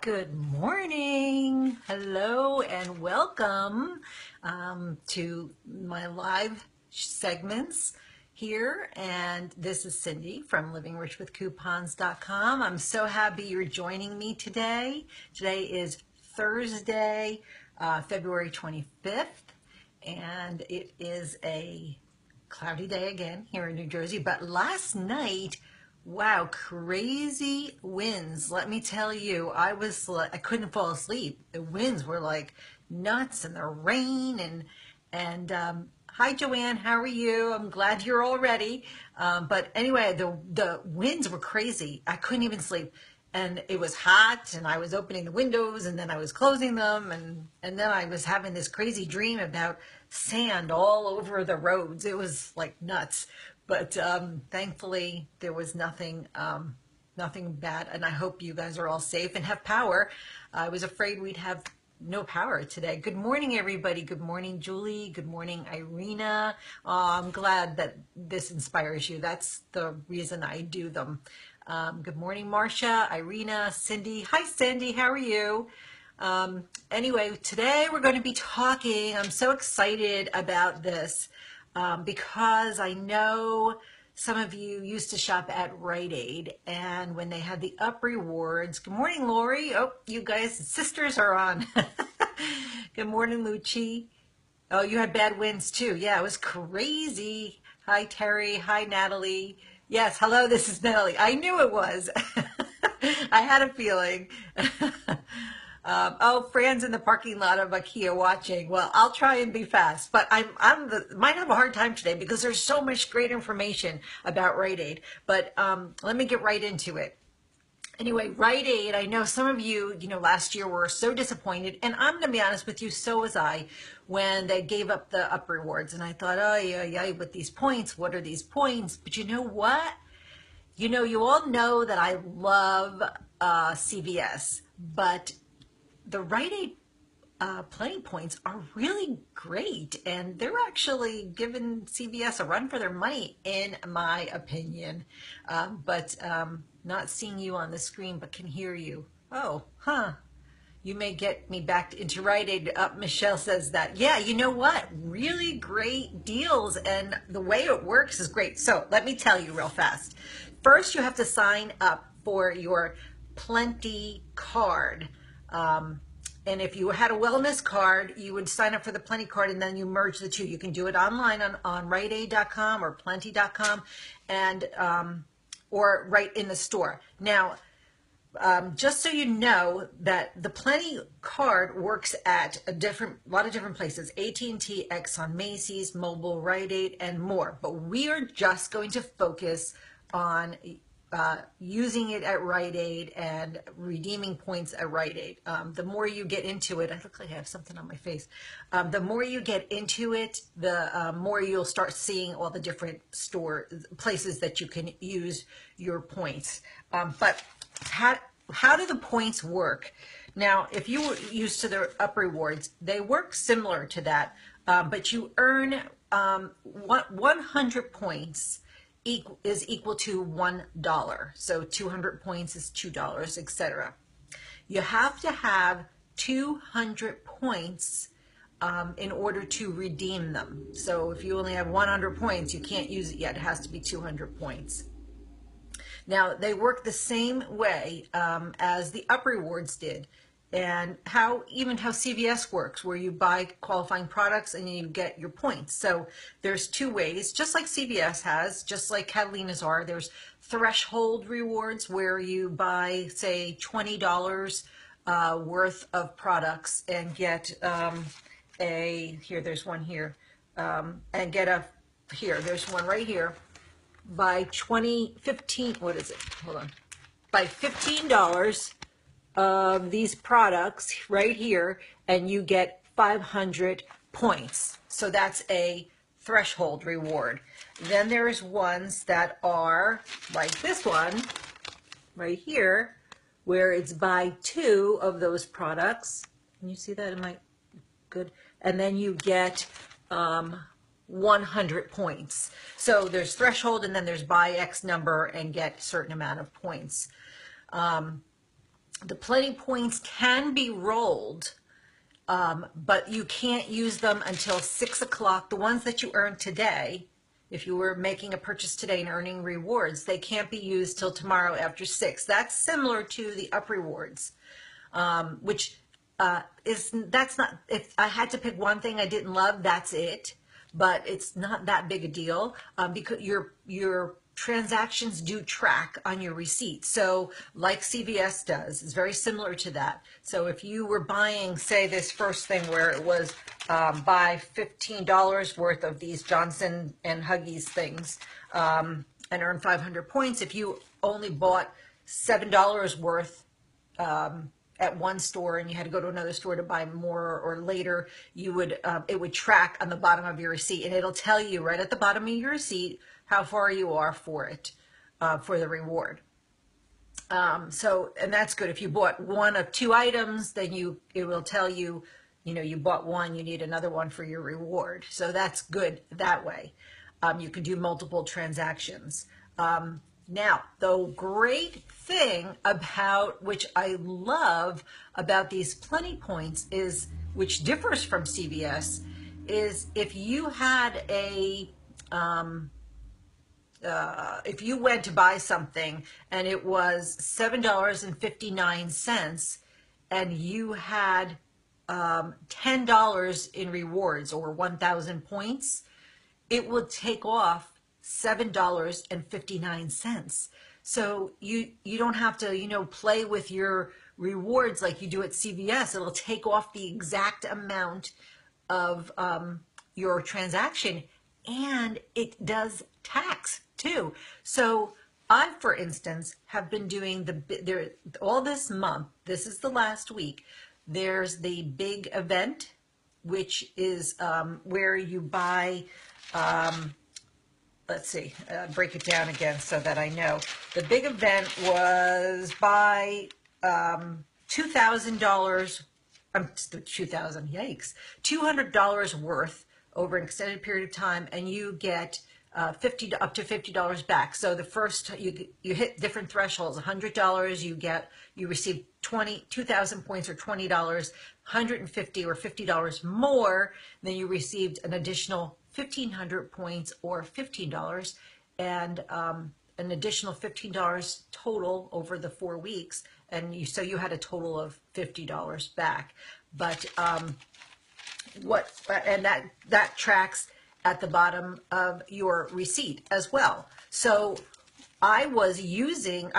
Good morning. Hello and welcome to my live segments here. And this is Cindy from livingrich.with-coupons.com. I'm so happy you're joining me today. Today is Thursday, February 25th, and it is a cloudy day again here in New Jersey. But last night, wow, crazy winds. Let me tell you, I couldn't fall asleep. The winds were like nuts, and the rain and hi Joanne, how are you? I'm glad you're all ready. But anyway, the winds were crazy. I couldn't even sleep. And it was hot, and I was opening the windows, and then I was closing them, and then I was having this crazy dream about sand all over the roads. It was like nuts. But thankfully, there was nothing bad, and I hope you guys are all safe and have power. I was afraid we'd have no power today. Good morning, everybody. Good morning, Julie. Good morning, Irina. I'm glad that this inspires you. That's the reason I do them. Good morning, Marcia, Irina, Cindy. Hi, Cindy. How are you? Anyway, today we're going to be talking. I'm so excited about this because I know some of you used to shop at Rite Aid, and when they had the up rewards. Good morning, Lori. Oh, you guys, sisters are on. Good morning, Lucci. Oh, you had bad winds too. Yeah, it was crazy. Hi, Terry. Hi, Natalie. Yes, hello, this is Natalie. I knew it was. I had a feeling. Oh, Fran's in the parking lot of IKEA watching. Well, I'll try and be fast, but might have a hard time today because there's so much great information about Rite Aid. But let me get right into it. Anyway, Rite Aid, I know some of you, last year were so disappointed, and I'm going to be honest with you, so was I, when they gave up the up rewards. And I thought, oh, yeah, with these points, what are these points? But you know what? You all know that I love CVS, but the Rite Aid Plenty points are really great, and they're actually giving CVS a run for their money, in my opinion. But not seeing you on the screen, but can hear you. Oh, huh. You may get me back into Rite Aid. Michelle says that. Yeah, you know what? Really great deals, and the way it works is great. So let me tell you real fast. First, you have to sign up for your Plenty card. And if you had a wellness card, you would sign up for the Plenty card, and then you merge the two. You can do it online on riteaid.com or plenty.com, and or right in the store. Now, just so you know that the Plenty card works at a lot of different places: AT&T, Exxon, Macy's, Mobile, Rite Aid, and more. But we are just going to focus on using it at Rite Aid and redeeming points at Rite Aid. The more you get into it, I look like I have something on my face. The more you get into it, the more you'll start seeing all the different places that you can use your points. But how do the points work? Now, if you were used to the up rewards, they work similar to that, but you earn 100 points is equal to $1. So 200 points is $2, etc. You have to have 200 points in order to redeem them. So if you only have 100 points, you can't use it yet. It has to be 200 points. Now, they work the same way as the up rewards did, and how CVS works, where you buy qualifying products and you get your points. So there's two ways, just like CVS has, just like Catalina's are. There's threshold rewards, where you buy, say, $20 worth of products and get there's one here, and get there's one right here, by what is it? Hold on. By $15 of these products right here, and you get 500 points. So that's a threshold reward. Then there's ones that are like this one right here, where it's buy 2 of those products. Can you see that? Am I good? And then you get 100 points. So there's threshold, and then there's buy X number and get a certain amount of points. The Plenty points can be rolled, but you can't use them until 6 o'clock. The ones that you earned today, if you were making a purchase today and earning rewards, they can't be used till tomorrow after 6. That's similar to the up rewards, which that's not, if I had to pick one thing I didn't love, that's it. But it's not that big a deal, because your transactions do track on your receipt. So like CVS does, it's very similar to that. So if you were buying, say, this first thing where it was buy $15 worth of these Johnson and Huggies things, and earn 500 points, if you only bought $7 worth at one store and you had to go to another store to buy more or later, you would it would track on the bottom of your receipt, and it'll tell you right at the bottom of your receipt how far you are for it, for the reward. So, and that's good. If you bought one of 2 items, then it will tell you, you bought one, you need another one for your reward. So that's good that way. You can do multiple transactions. Now, the great thing about, which I love about these Plenty points is, which differs from CVS, is if you had if you went to buy something and it was $7.59 and you had $10 in rewards or 1,000 points, it will take off $7.59. So you don't have to, play with your rewards like you do at CVS. It'll take off the exact amount of your transaction, and it does tax too. So I, for instance, have been doing all this month. This is the last week. There's the big event, which is where you buy, let's see, break it down again so that I know. The big event was buy $2,000, $200 worth over an extended period of time, and you get up to $50 back. So the first, you hit different thresholds. $100, you receive 2,000 points or $20, $150 or $50 more, then you received an additional 1,500 points or $15, and an additional $15 total over the 4 weeks, and so you had a total of $50 back. But that tracks at the bottom of your receipt as well. So I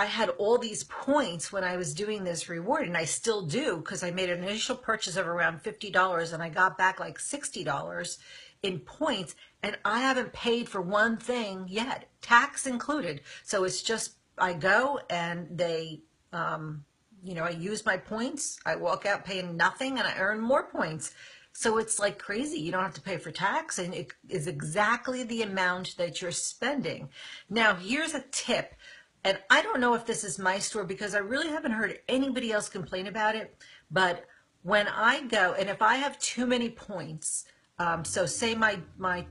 had all these points when I was doing this reward, and I still do, because I made an initial purchase of around $50 and I got back like $60 in points, and I haven't paid for one thing yet, tax included. So it's just, I go and they, I use my points, I walk out paying nothing, and I earn more points. So it's like crazy. You don't have to pay for tax, and it is exactly the amount that you're spending. Now, here's a tip, and I don't know if this is my store because I really haven't heard anybody else complain about it, but when I go, and if I have too many points, so say my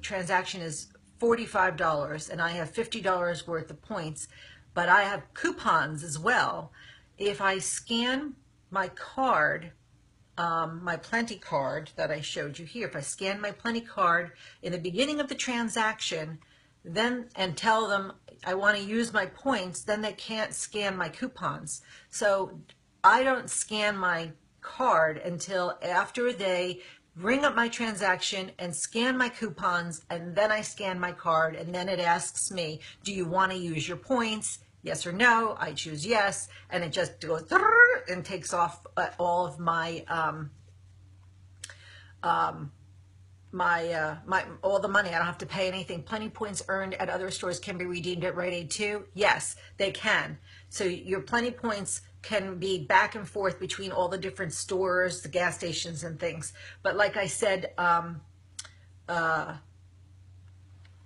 transaction is $45 and I have $50 worth of points, but I have coupons as well. If I scan my card, my Plenty card that I showed you here, if I scan my Plenty card in the beginning of the transaction, and tell them I want to use my points, then they can't scan my coupons. So I don't scan my card until after they bring up my transaction and scan my coupons, and then I scan my card, and then it asks me, do you want to use your points? Yes or no. I choose yes, and it just goes and takes off all of my all the money. I don't have to pay anything. Plenty points earned at other stores can be redeemed at Rite Aid too. Yes, they can. So your Plenty points can be back and forth between all the different stores, the gas stations and things. But like I said, wow,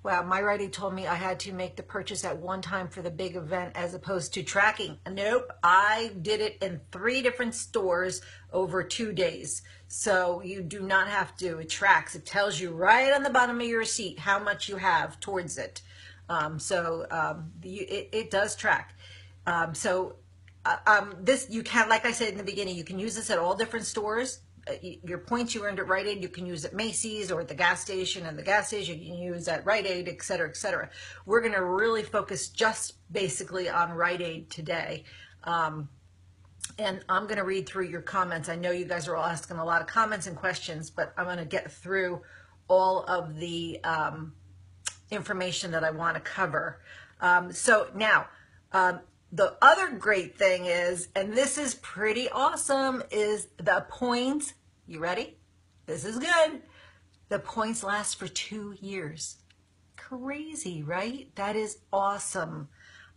my Rite Aid told me I had to make the purchase at one time for the big event as opposed to tracking. Nope, I did it in 3 different stores over 2 days. So you do not have to. It tracks. It tells you right on the bottom of your receipt how much you have towards it. It does track. So this, you can, like I said in the beginning, you can use this at all different stores. Your points you earned at Rite Aid, you can use at Macy's or at the gas station, and the gas station you can use at Rite Aid, et cetera, et cetera. We're going to really focus just basically on Rite Aid today. And I'm going to read through your comments. I know you guys are all asking a lot of comments and questions, but I'm going to get through all of the information that I want to cover. So now, the other great thing is, and this is pretty awesome, is the points. You ready? This is good. The points last for 2 years. Crazy, right? That is awesome.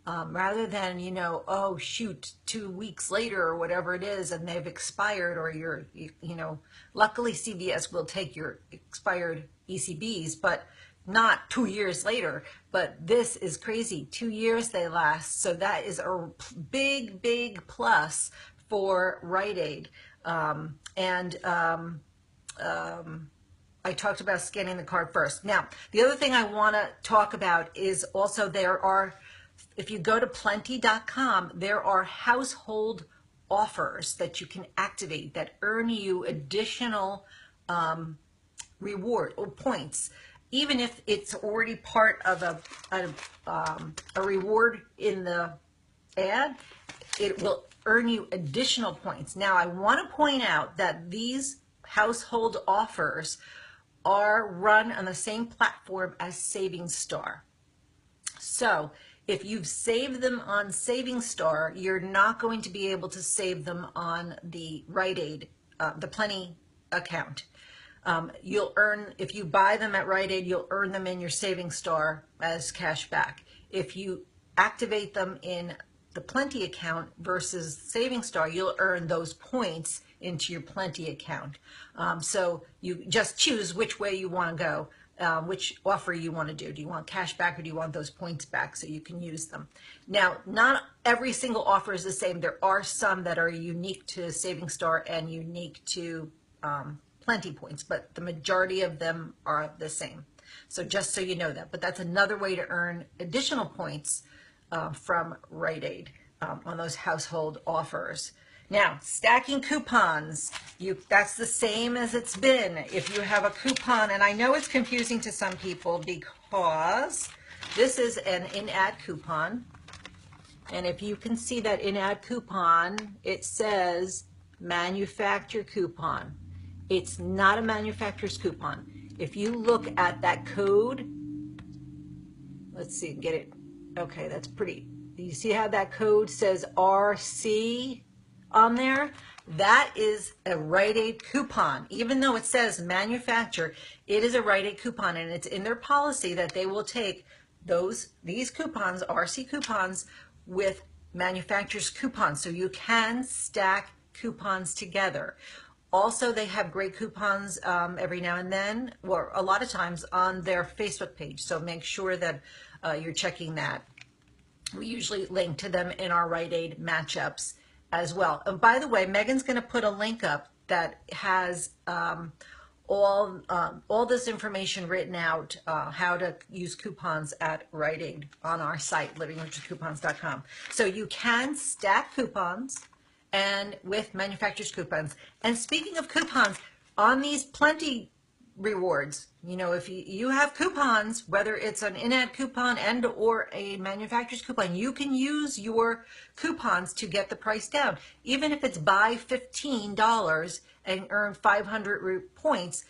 Rather than, you know, oh shoot, 2 weeks later or whatever it is, and they've expired, or you know, luckily CVS will take your expired ECBs, but not 2 years later. But this is crazy. 2 years they last. So that is a big, big plus for Rite Aid. I talked about scanning the card first. Now, the other thing I want to talk about is also if you go to plenty.com, there are household offers that you can activate that earn you additional reward or points. Even if it's already part of a reward in the ad, it will earn you additional points. Now, I want to point out that these household offers are run on the same platform as Saving Star. So if you've saved them on Saving Star, you're not going to be able to save them on the Rite Aid, the Plenty account. You'll earn, if you buy them at Rite Aid, you'll earn them in your Saving Star as cash back. If you activate them in the Plenty account versus Saving Star, you'll earn those points into your Plenty account. So you just choose which way you want to go. Which offer you want to do. Do you want cash back or do you want those points back so you can use them? Now, not every single offer is the same. There are some that are unique to Saving Star and unique to Plenty points, but the majority of them are the same. So just so you know that. But that's another way to earn additional points from Rite Aid on those household offers. Now, stacking coupons, that's the same as it's been. If you have a coupon, and I know it's confusing to some people because this is an in-ad coupon. And if you can see that in-ad coupon, it says manufacturer coupon. It's not a manufacturer's coupon. If you look at that code, let's see, get it. Okay, that's pretty. You see how that code says RC on there? That is a Rite Aid coupon. Even though it says manufacturer, it is a Rite Aid coupon, and it's in their policy that they will take these coupons, RC coupons, with manufacturer's coupons. So you can stack coupons together. Also, they have great coupons every now and then, or a lot of times on their Facebook page. So make sure that you're checking that. We usually link to them in our Rite Aid matchups as well. And by the way, Megan's going to put a link up that has all this information written out, how to use coupons at Rite Aid on our site, livingricherscoupons.com. So you can stack coupons and with manufacturer's coupons. And speaking of coupons, on these Plenty rewards, you know, if you have coupons, whether it's an in-ad coupon and or a manufacturer's coupon, you can use your coupons to get the price down. Even if it's buy $15 and earn 500 points,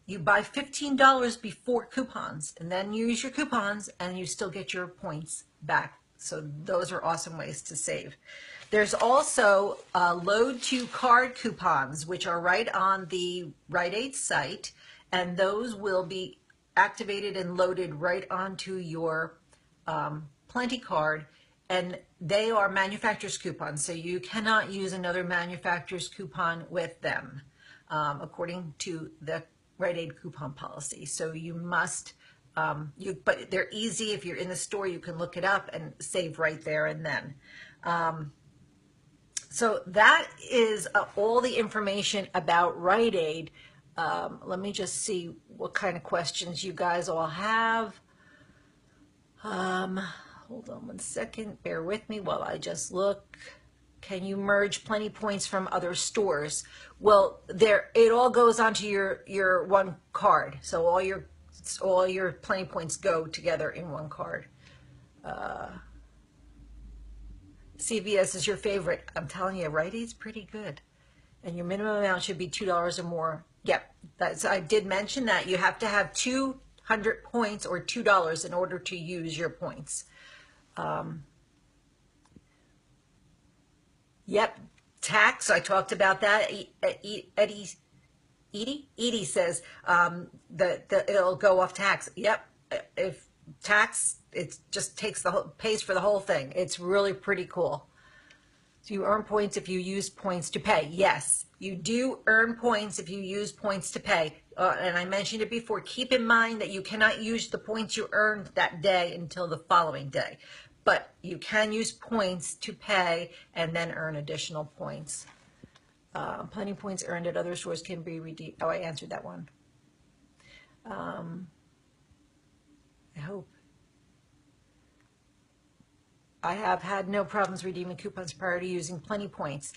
you buy $15 before coupons and then use your coupons and you still get your points back. So those are awesome ways to save. There's also load to card coupons, which are right on the Rite Aid site, and those will be activated and loaded right onto your Plenty card, and they are manufacturer's coupons, so you cannot use another manufacturer's coupon with them, according to the Rite Aid coupon policy. So you must, but they're easy. If you're in the store, you can look it up and save right there and then. So that is all the information about Rite Aid. Let me just see what kind of questions you guys all have. Hold on one second. Bear with me while I just look. Can you merge Plenty points from other stores? Well, it all goes onto your one card. So all your Plenty points go together in one card. CVS is your favorite. I'm telling you, Rite Aid's pretty good. And your minimum amount should be $2 or more. Yep, I did mention that you have to have 200 points or $2 in order to use your points. Yep, tax, I talked about that. Edie says that it'll go off tax. Yep, if tax, it just pays for the whole thing. It's really pretty cool. So you earn points if you use points to pay. Yes, you do earn points if you use points to pay. And I mentioned it before. Keep in mind that you cannot use the points you earned that day until the following day. But you can use points to pay and then earn additional points. Plenty points earned at other stores can be redeemed. Oh, I answered that one. I hope. I have had no problems redeeming coupons prior to using Plenty points.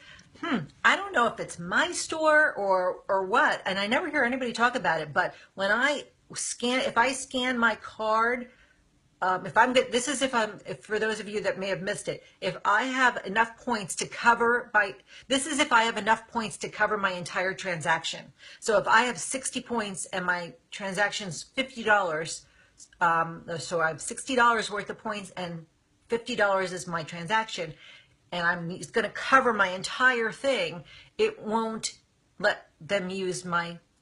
I don't know if it's my store or what, and I never hear anybody talk about it, but when if I scan my card, this is if for those of you that may have missed it, if I have enough points to cover this is if I have enough points to cover my entire transaction. So if I have 60 points and my transaction's $50, so I have $60 worth of points and $50 is my transaction, and it's going to cover my entire thing, it won't let them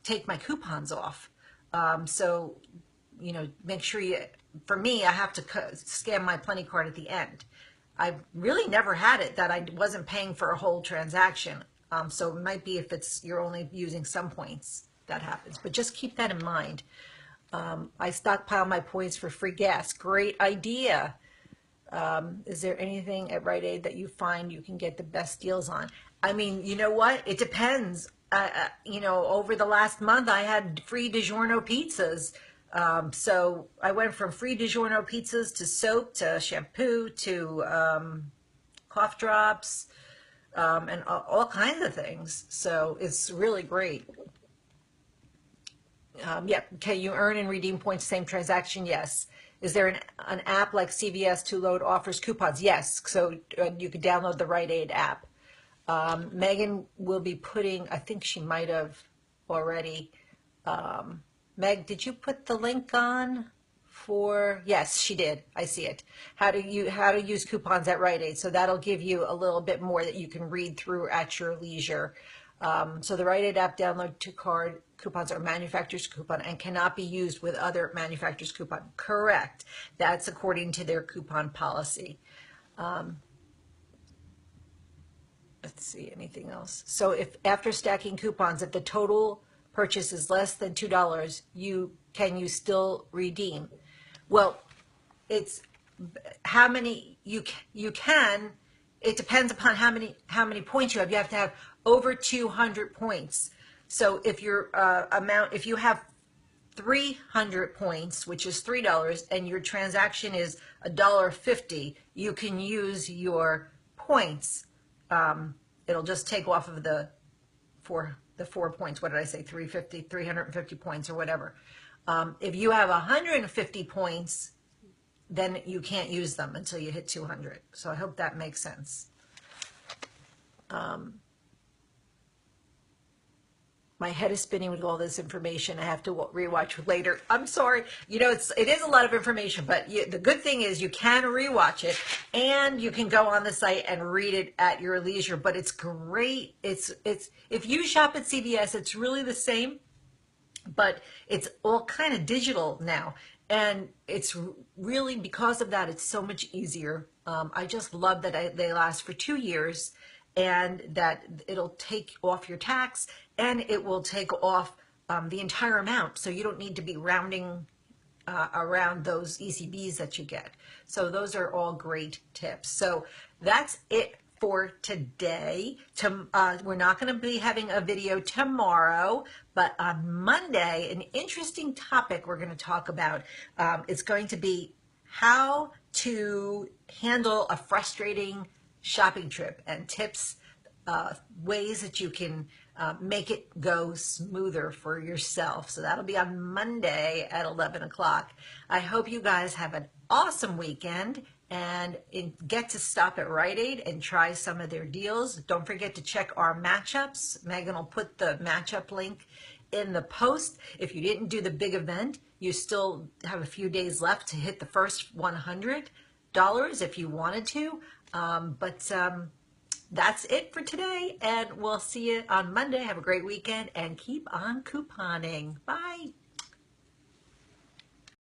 take my coupons off. So, make sure for me, I have to scan my Plenty card at the end. I've really never had it that I wasn't paying for a whole transaction. So it might be if you're only using some points that happens, but just keep that in mind. I stockpile my points for free gas. Great idea. Is there anything at Rite Aid that you find you can get the best deals on? I mean, you know what? It depends. Over the last month, I had free DiGiorno pizzas. So I went from free DiGiorno pizzas to soap to shampoo to cough drops and all kinds of things. So it's really great. Can you earn and redeem points same transaction? Yes. Is there an app like CVS to load offers coupons? Yes. So you could download the Rite Aid app. Megan will be putting, I think she might have already. Meg, did you put the link on for? Yes, she did. I see it. How to use coupons at Rite Aid. So that'll give you a little bit more that you can read through at your leisure. So the Rite Aid app download to card coupons are manufacturer's coupon and cannot be used with other manufacturer's coupon. Correct. That's according to their coupon policy. Let's see, anything else? So if after stacking coupons, if the total purchase is less than $2, can you still redeem? Well, it's how many you can. It depends upon how many points you have. You have to have over 200 points. So if your if you have 300 points, which is $3, and your transaction is $1.50, you can use your points. It'll just take off of the 4 points. What did I say? 350 points or whatever. If you have 150 points, then you can't use them until you hit 200. So I hope that makes sense. My head is spinning with all this information. I have to rewatch later. I'm sorry. It is a lot of information, but the good thing is you can rewatch it and you can go on the site and read it at your leisure. But it's great. It's if you shop at CVS, it's really the same, but it's all kind of digital now. And it's really, because of that, it's so much easier. I just love that they last for 2 years and that it'll take off your tax and it will take off the entire amount. So you don't need to be rounding around those ECBs that you get. So those are all great tips. So that's it for today. We're not going to be having a video tomorrow, but on Monday, an interesting topic we're going to talk about is going to be how to handle a frustrating shopping trip and tips, ways that you can make it go smoother for yourself. So that'll be on Monday at 11 o'clock. I hope you guys have an awesome weekend and get to stop at Rite Aid and try some of their deals. Don't forget to check our matchups. Megan will put the matchup link in the post. If you didn't do the big event, you still have a few days left to hit the first $100 if you wanted to. That's it for today, and we'll see you on Monday. Have a great weekend and keep on couponing. Bye.